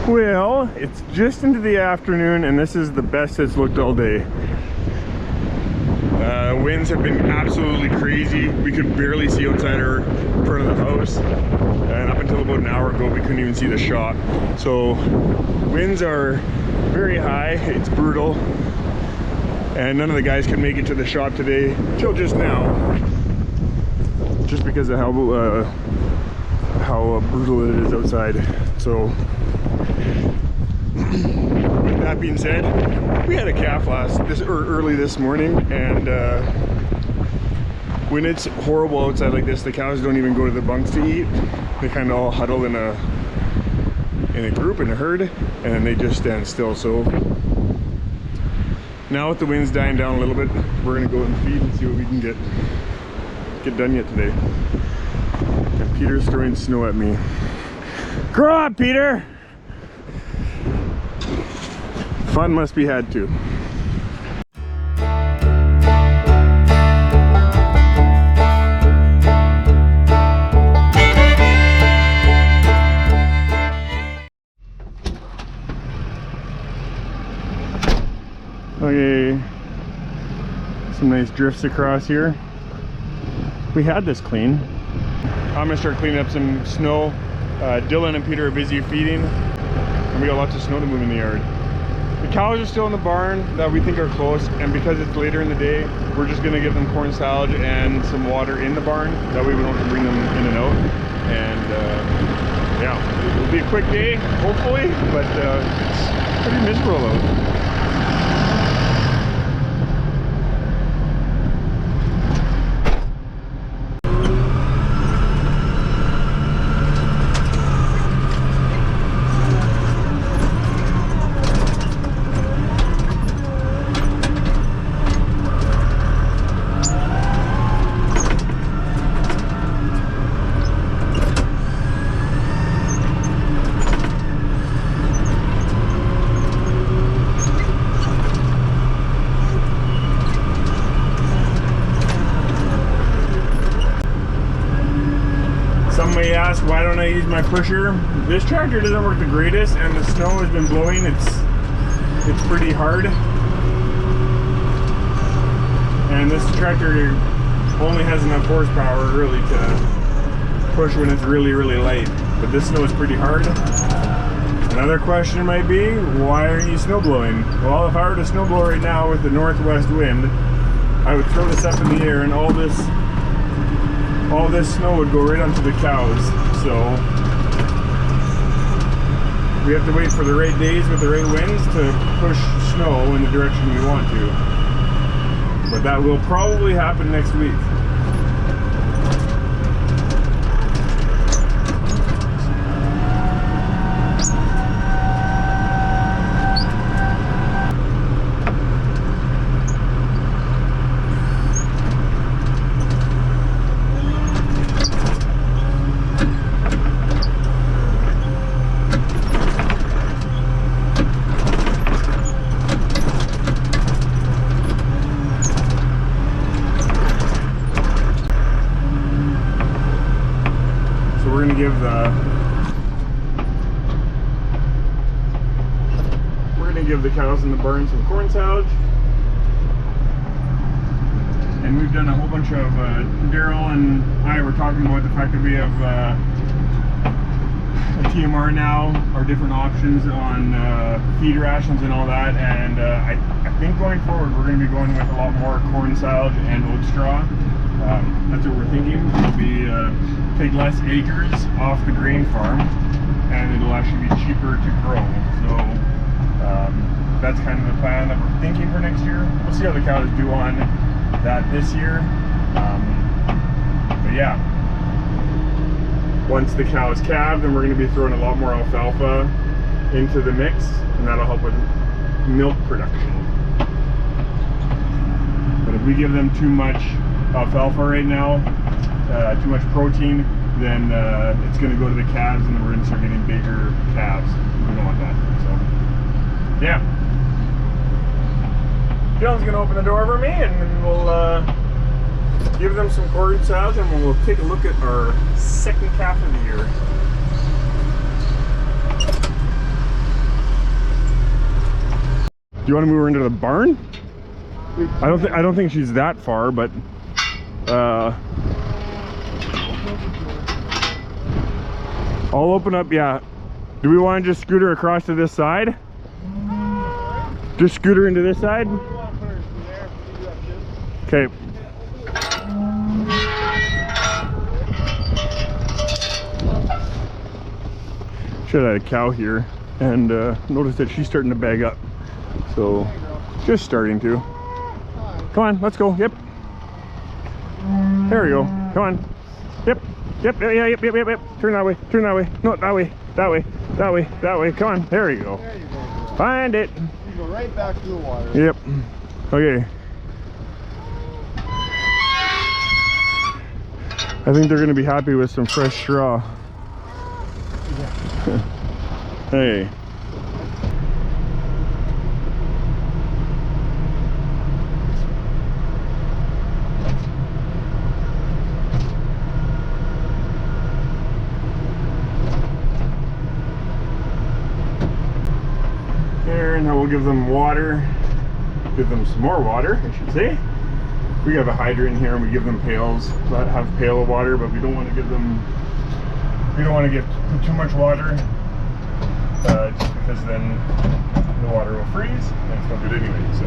Well, it's just into the afternoon and this is the best it's looked all day. Winds have been absolutely crazy. We could barely see outside our front of the house, and up until about an hour ago we couldn't even see the shop. So winds are very high, it's brutal, and none of the guys could make it to the shop today till just now, just because of how brutal it is outside. So with that being said, we had a calf early this morning, and when it's horrible outside like this, the cows don't even go to the bunks to eat. They kind of all huddle in a group, in a herd, and then they just stand still. So now with the winds dying down a little bit, we're gonna go and feed and see what we can get done yet today. And Peter's throwing snow at me. Grow up, Peter! Fun must be had too. Okay, some nice drifts across here. We had this clean. I'm gonna start cleaning up some snow. Dylan and Peter are busy feeding, and we got lots of snow to move in the yard. The cows are still in the barn that we think are close, and because it's later in the day, we're just gonna give them corn silage and some water in the barn. That way we don't have to bring them in and out. And yeah, it'll be a quick day, hopefully, but it's pretty miserable out. Somebody asked, why don't I use my pusher? This tractor doesn't work the greatest, and the snow has been blowing. It's pretty hard. And this tractor only has enough horsepower really to push when it's really, really light. But this snow is pretty hard. Another question might be, why aren't you snow blowing? Well, if I were to snow blow right now with the northwest wind, I would throw this up in the air and all this snow would go right onto the cows. So we have to wait for the right days with the right winds to push snow in the direction we want to. But that will probably happen next week. We're gonna give the cows in the barn some corn silage, and we've done a whole bunch of Daryl and I were talking about the fact that we have a TMR now, our different options on feed rations and all that, and I think going forward we're going to be going with a lot more corn silage and oat straw. That's what we're thinking. It'll be take less acres off the grain farm, and it'll actually be cheaper to grow. So that's kind of the plan that we're thinking for next year. We'll see how the cows do on that this year. But yeah, once the cows calve, then we're going to be throwing a lot more alfalfa into the mix, and that'll help with milk production. But if we give them too much alfalfa right now, too much protein, then it's going to go to the calves, and then we're going to start getting bigger calves. We don't want that. So yeah, Dylan's going to open the door for me, and then we'll give them some corn silage, and we'll take a look at our second calf of the year. you want to move her into the barn? I don't think she's that far, but I'll open up. Yeah. Do we want to just scoot her across to this side? Just scoot her into this side? Okay. Should have had a cow here and noticed that she's starting to bag up. So just starting to. Come on, let's go. Yep. There we go. Come on. Yep. Yep. Yeah. Yep. Yep. Yep. Yep. Turn that way. Turn that way. No, that way. That way. That way. That way. Come on. There you go. There you go. Find it. You go right back to the water. Yep. Okay. I think they're going to be happy with some fresh straw. Yeah. Hey. There, and now we'll give them water. Give them some more water, I should say. We have a hydrant here and we give them pails that have pail of water, but we don't want to give them, we don't want to put too much water, just because then the water will freeze and it's not good anyway. So,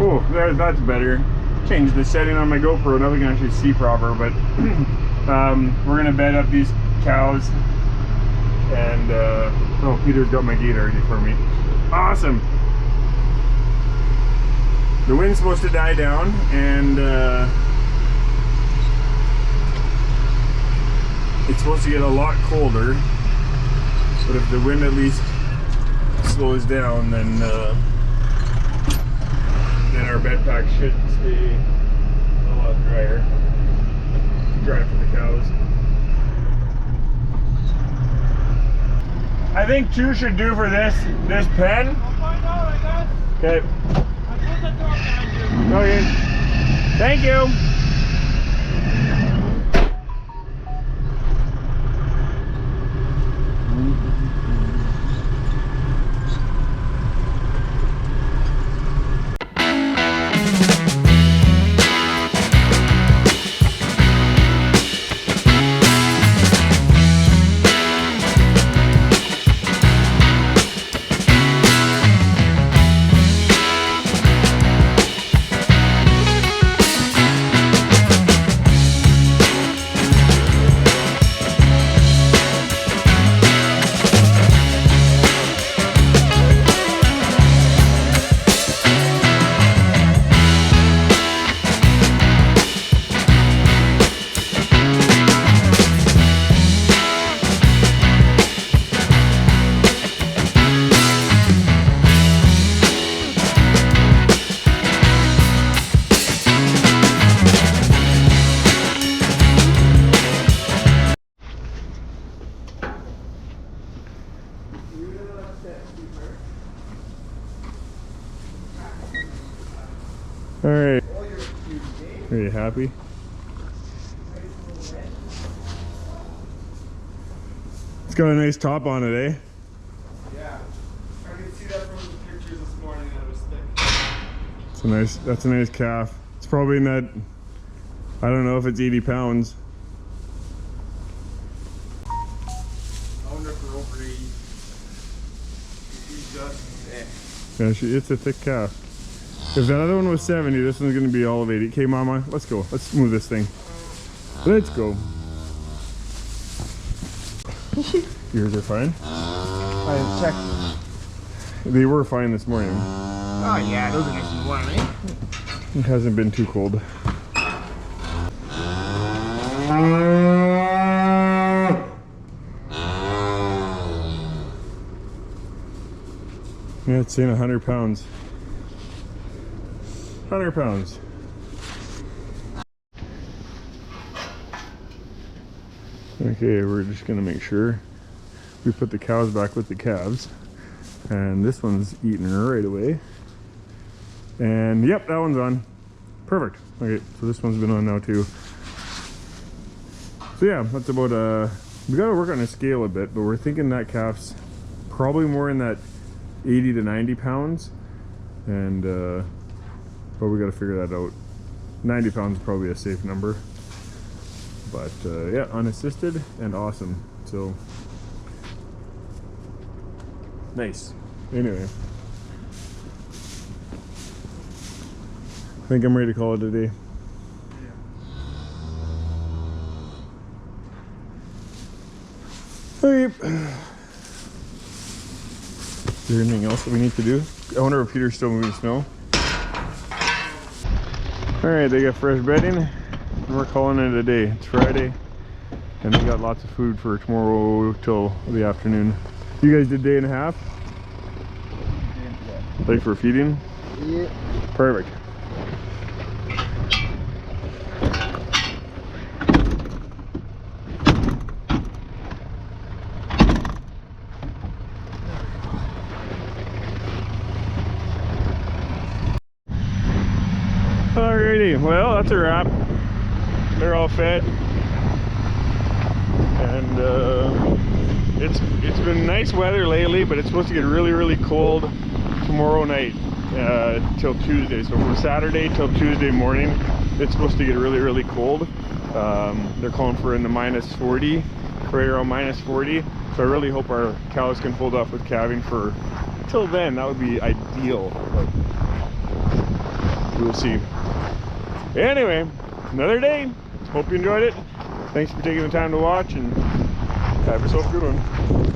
oh, that's better. Change the setting on my GoPro, now we can actually see proper. But we're gonna bed up these cows, and oh, Peter's got my gate already for me. Awesome. The wind's supposed to die down, and it's supposed to get a lot colder. But if the wind at least slows down, then our bed pack should stay a lot drier. Dry for the cows. I think 2 should do for this pen. I'll find out, I guess. Okay. I close that door behind you. Okay. Thank you. All right. Are you happy? It's got a nice top on it, eh? Yeah. I can see that from the pictures this morning that it was thick. That's a nice calf. It's probably in that, I don't know if it's 80 pounds. I wonder if we're over 80. She's just thick. Yeah, it's a thick calf. If that other one was 70, this one's gonna be all of 80. Okay, Mama, let's go. Let's move this thing. Let's go. Yours are fine? I checked. They were fine this morning. Oh yeah, those are nice and warm, eh? It hasn't been too cold. Yeah, it's saying 100 pounds. 100 pounds. Okay, we're just gonna make sure we put the cows back with the calves. And this one's eating her right away. And yep, that one's on. Perfect. Okay, so this one's been on now too. So yeah, that's about we gotta work on a scale a bit, but we're thinking that calf's probably more in that 80 to 90 pounds. and but we got to figure that out. 90 pounds is probably a safe number, but yeah, unassisted and awesome. So nice. Anyway, I think I'm ready to call it a day. Okay. Is there anything else that we need to do? I wonder if Peter's still moving snow. Alright, they got fresh bedding and we're calling it a day. It's Friday and we got lots of food for tomorrow till the afternoon. You guys did day and a half? Yeah. Like for feeding? Yeah. Perfect. Alrighty, well that's a wrap. They're all fed, and it's been nice weather lately, but it's supposed to get really cold tomorrow night till Tuesday. So from Saturday till Tuesday morning, it's supposed to get really cold. They're calling for in the -40, right around -40. So I really hope our cows can hold off with calving for till then. That would be ideal, but we'll see. Anyway, another day. Hope you enjoyed it. Thanks for taking the time to watch, and have yourself a good one.